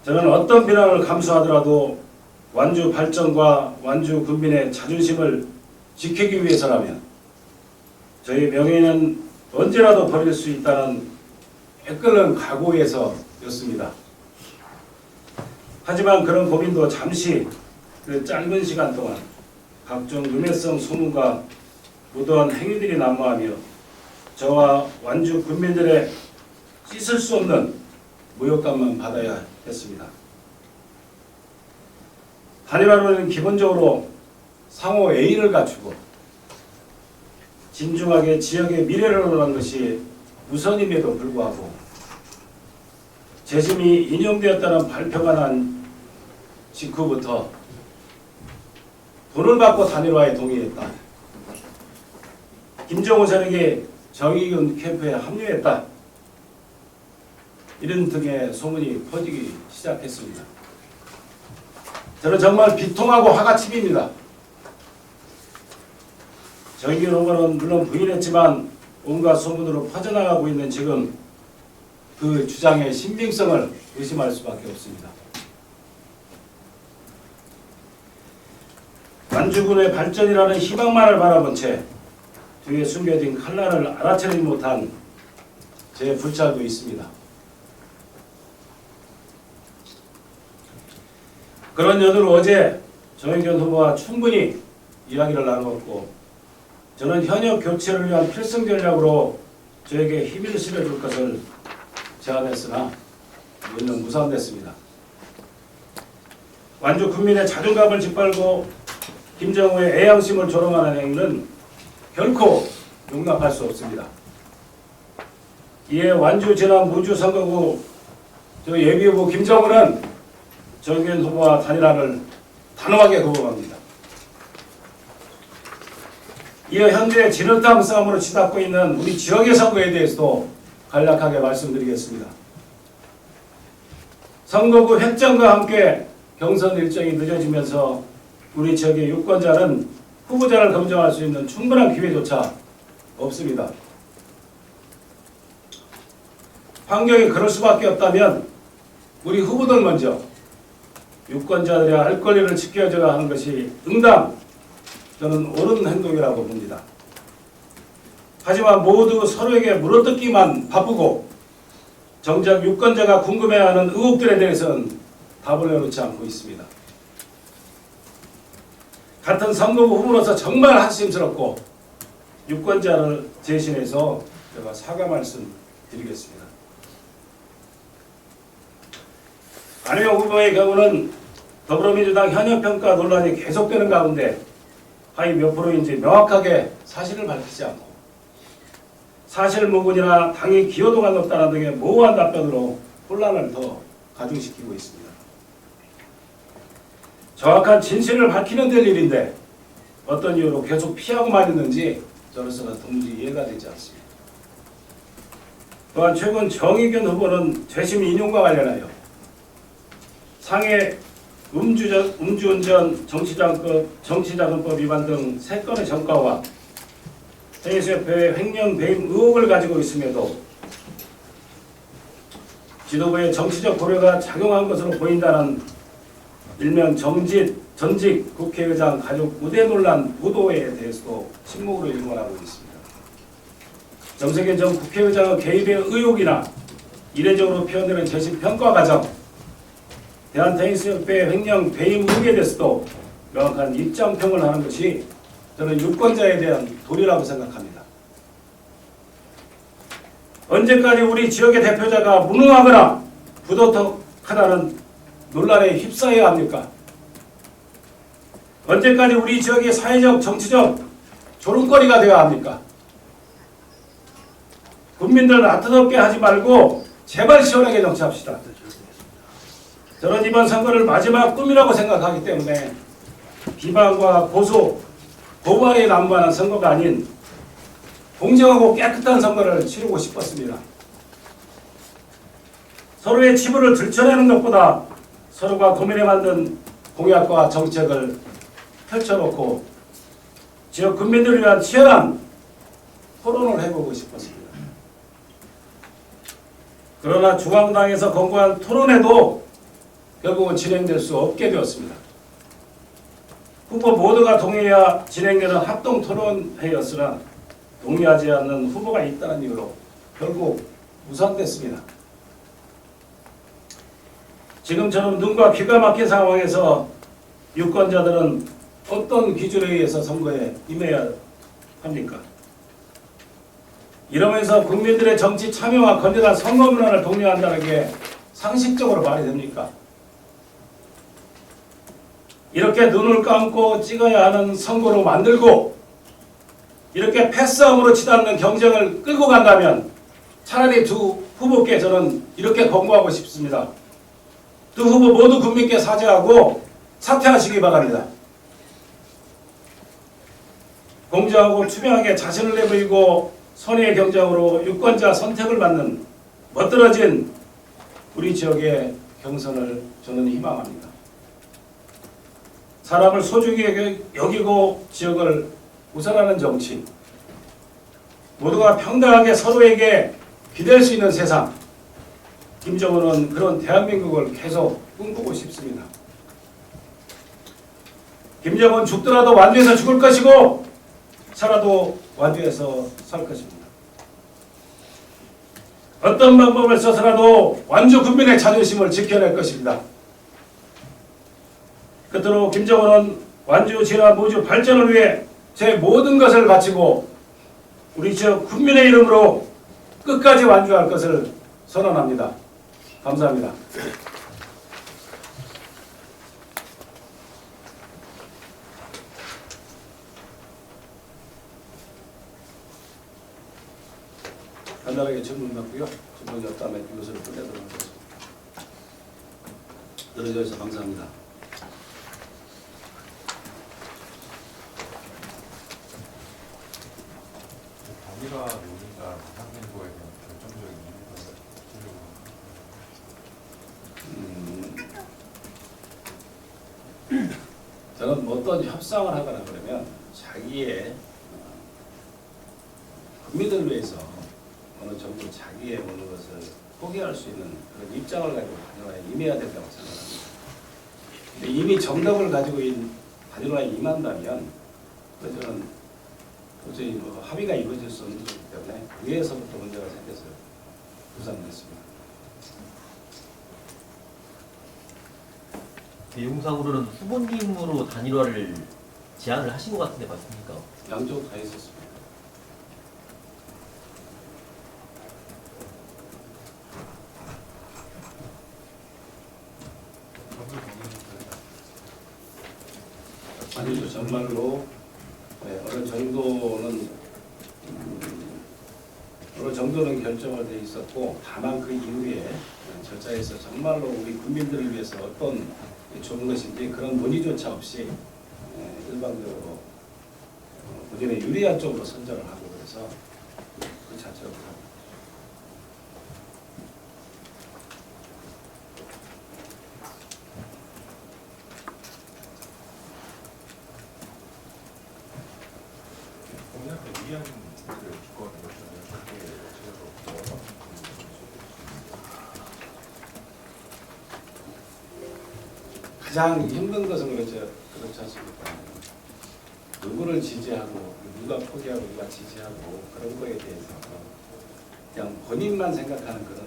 저는 어떤 비난을 감수하더라도 완주 발전과 완주 군민의 자존심을 지키기 위해서라면 저희 명예는 언제라도 버릴 수 있다는 애끓는 각오에서였습니다. 하지만 그런 고민도 잠시 그 짧은 시간 동안 각종 음해성 소문과 무도한 행위들이 난무하며 저와 완주 군민들의 씻을 수 없는 모욕감만 받아야 했습니다. 단일화로는 기본적으로 상호 A를 갖추고 진중하게 지역의 미래를 논하는 것이 우선임에도 불구하고 재심이 인용되었다는 발표가 난 직후부터 돈을 받고 단일화에 동의했다. 김정우 세력이 정의군 캠프에 합류했다. 이런 등의 소문이 퍼지기 시작했습니다. 저는 정말 비통하고 화가 치밉니다. 정의균 후보는 물론 부인했지만 온갖 소문으로 퍼져나가고 있는 지금 그 주장의 신빙성을 의심할 수밖에 없습니다. 완주군의 발전이라는 희망만을 바라본 채 뒤에 숨겨진 칼날을 알아채지 못한 제 불찰도 있습니다. 그런 연으로 어제 정의균 후보와 충분히 이야기를 나누었고 저는 현역 교체를 위한 필승 전략으로 저에게 힘을 실어줄 것을 제안했으나 이는 무산됐습니다. 완주 국민의 자존감을 짓밟고 김정우의 애양심을 조롱하는 행위는 결코 용납할 수 없습니다. 이에 완주 지난 무주 선거구 예비후보 김정우는 정의균 후보와 단일화를 단호하게 거부합니다. 이어 현재 진흙탕 싸움으로 치닫고 있는 우리 지역의 선거에 대해서도 간략하게 말씀드리겠습니다. 선거구 획정과 함께 경선 일정이 늦어지면서 우리 지역의 유권자는 후보자를 검증할 수 있는 충분한 기회조차 없습니다. 환경이 그럴 수밖에 없다면 우리 후보들 먼저 유권자들의 알 권리를 지켜줘야 하는 것이 응당 저는 옳은 행동이라고 봅니다. 하지만 모두 서로에게 물어뜯기만 바쁘고 정작 유권자가 궁금해하는 의혹들에 대해서는 답을 내놓지 않고 있습니다. 같은 선거구 후보로서 정말 한심스럽고 유권자를 대신해서 제가 사과 말씀 드리겠습니다. 안혜영 후보의 경우는 더불어민주당 현역평가 논란이 계속되는 가운데 하위 몇 프로인지 명확하게 사실을 밝히지 않고 사실무근이나 당의 기여도가 높다는 등의 모호한 답변으로 혼란을 더 가중시키고 있습니다. 정확한 진실을 밝히는 될 일인데 어떤 이유로 계속 피하고만 있는지 저로서는 도무지 이해가 되지 않습니다. 또한 최근 정의균 후보는 재심 인용과 관련하여 상해 음주운전 정치자금법 위반 등 3건의 전과와 테니스협회의 횡령 배임 의혹을 가지고 있음에도 지도부의 정치적 고려가 작용한 것으로 보인다는 일명 전직 국회의장 가족 우대 논란 보도에 대해서도 침묵으로 일관하고 있습니다. 정세균 전 국회의장의 개입의 의혹이나 이례적으로 표현되는 재심 평가 과정, 대한테니스협회 횡령 배임 의혹에 대해서도 명확한 입장평을 하는 것이 저는 유권자에 대한 도리라고 생각합니다. 언제까지 우리 지역의 대표자가 무능하거나 부도덕하다는 논란에 휩싸여야 합니까? 언제까지 우리 지역의 사회적 정치적 조롱거리가 되어야 합니까? 국민들 나트덥게 하지 말고 제발 시원하게 정치합시다. 저는 이번 선거를 마지막 꿈이라고 생각하기 때문에 비방과 고소, 고발에 난무하는 선거가 아닌 공정하고 깨끗한 선거를 치르고 싶었습니다. 서로의 치부를 들춰내는 것보다 서로가 고민해 만든 공약과 정책을 펼쳐놓고 지역 국민들을 위한 치열한 토론을 해보고 싶었습니다. 그러나 중앙당에서 권고한 토론에도 결국은 진행될 수 없게 되었습니다. 후보 모두가 동의해야 진행되는 합동 토론회였으나 동의하지 않는 후보가 있다는 이유로 결국 무산됐습니다. 지금처럼 눈과 귀가 막힌 상황에서 유권자들은 어떤 기준에 의해서 선거에 임해야 합니까? 이러면서 국민들의 정치 참여와 건전한 선거 문화를 독려한다는 게 상식적으로 말이 됩니까? 이렇게 눈을 감고 찍어야 하는 선거로 만들고 이렇게 패싸움으로 치닫는 경쟁을 끌고 간다면 차라리 두 후보께 저는 이렇게 권고하고 싶습니다. 두 후보 모두 국민께 사죄하고 사퇴하시기 바랍니다. 공정하고 투명하게 자신을 내보이고 선의의 경쟁으로 유권자 선택을 받는 멋들어진 우리 지역의 경선을 저는 희망합니다. 사람을 소중히 여기고 지역을 우선하는 정치, 모두가 평등하게 서로에게 기댈 수 있는 세상, 김정은은 그런 대한민국을 계속 꿈꾸고 싶습니다. 김정은 죽더라도 완주해서 죽을 것이고 살아도 완주해서 살 것입니다. 어떤 방법을 써서라도 완주 국민의 자존심을 지켜낼 것입니다. 끝으로 김정은은 완주 진화 무주 발전을 위해 제 모든 것을 바치고 우리 지역 국민의 이름으로 끝까지 완주할 것을 선언합니다. 감사합니다. 간단하게 질문 받고요. 질문이 없다면 이것을 끝내도록 하겠습니다. 들어주셔서 감사합니다. 단일화 논의가 하는 거에 대한 결정적인 이유가 저는 어떤 협상을 하거나 그러면 자기의 국민들을 위해서 어느 정도 자기의 어느 것을 포기할 수 있는 그런 입장을 가지고 단일화에 임해야 된다고 생각합니다. 근데 이미 정답을 가지고 단일화에 임한다면 저는 도저히 합의가 이루어질 수 없는 거기 때문에 위에서부터 문제가 생겨서 부산됐습니다. 내용상으로는 후보님으로 단일화를 제안을 하신 것 같은데 맞습니까? 양쪽 다 있었습니다. 아니죠. 정말로 어느 정도는 결정을 돼 있었고 다만 그 이후에 절차에서 정말로 우리 국민들을 위해서 어떤 좋은 것인지 그런 논의조차 없이 일방적으로 본인의 유리한 쪽으로 선정을 하고 그래서 그 자체로 공약에 위한 기권 가장 힘든 것은 그렇지 않습니까? 누구를 지지하고 누가 포기하고 누가 지지하고 그런 거에 대해서 그냥 본인만 생각하는 그런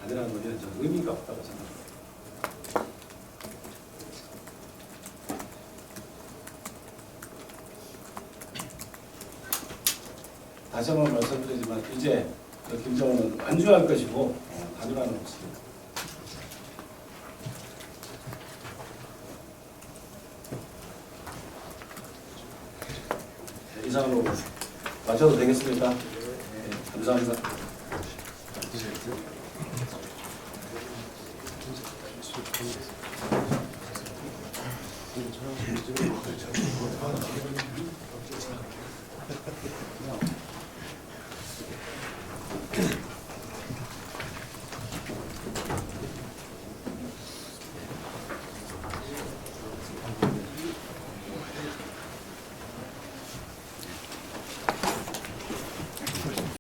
단일한 논의는 좀 의미가 없다고 생각합니다. 다시 한번 말씀드리지만 이제 김정은은 완주할 것이고 단일화는 없습니다. 이상으로 마쳐도 되겠습니까? 네, 감사합니다.